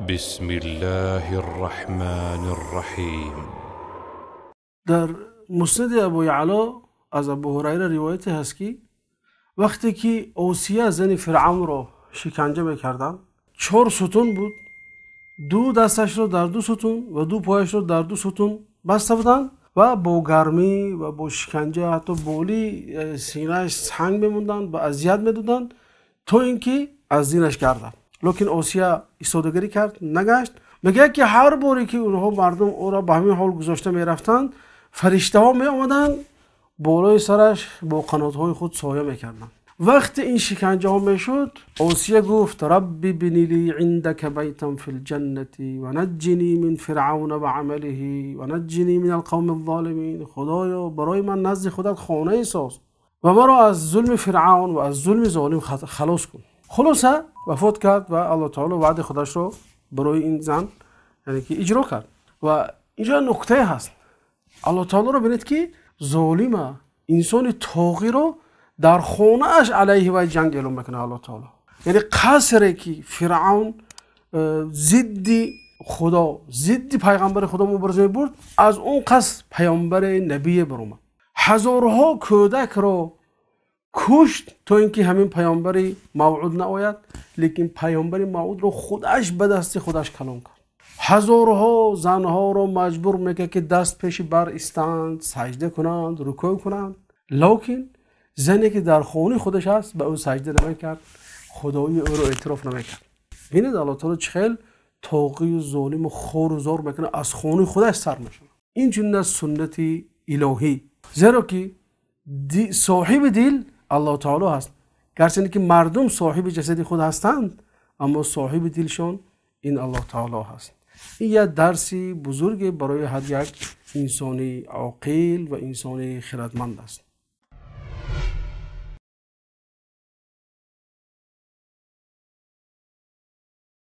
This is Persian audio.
بسم الله الرحمن الرحیم. در مسند ابو یعلا از ابو هریره روایتی هست که وقتی که اوصیه زن فرعون رو شکنجه میکردن 4 ستون بود، 2 دستش رو در 2 ستون و 2 پایش رو در 2 ستون بسته بودن و با گرمی و با شکنجه حتی بولی سینهش سنگ میموندن و اذیت میدادن تا اینکه از دینش کردن. لیکن اوصیه ایستادگی کرد، نگشت. میگه که هر باری که اونها مردم او را به همین حال گذاشته میرفتن، فرشته ها می آمدن بالای سرش با قنات های خود سایه میکردن. وقتی این شکنجه ها میشد، اوصیه گفت ربی بنی لی عندك بیتا فی الجنة و نجنی من فرعون و عمله و نجنی من القوم الظالمین. خدایا برای من نزد خودت خانه ساز و مرا از ظلم فرعون و از ظلم ظالم خلاص کن. خلاصه وفات کرد و الله تعالی وعده خودش رو برای این زن یعنی که اجرا کرد. و اینجا نکته هست، الله تعالی رو ببینید که ظالم انسان طاغی رو در خانه اش علیه و جنگ اعلام میکنه الله تعالی. یعنی قصری که فرعون ضد خدا، ضد پیغمبر خدا مبارزه برد، از اون قصر پیامبر نبی برآمد. هزارها کودک رو کشت تا اینکه همین پیامبر موعود نآید، لیکن پیامبر موعود رو خودش به دست خودش کلام کرد. هزارها زنها رو مجبور میکنه که دست پیش بر ایستند، سجده کنند، رکوع کنند، لیکن زنی که در خانه خودش هست به او سجده نمیکرد، خدایی او رو اعتراف نمیکرد. ببینید الله تعالی چخیل طاغی و ظالم و خور و زار میکنه، از خانه خودش سر میشونه. این جنه سنت الهی، زیرا که صاحب دل الله تعالی هست. گرچه که مردم صاحب جسد خود هستند، اما صاحب دلشون این الله تعالی هست. این یک درسی بزرگ برای هر یک انسانی عاقل و انسانی خردمند است.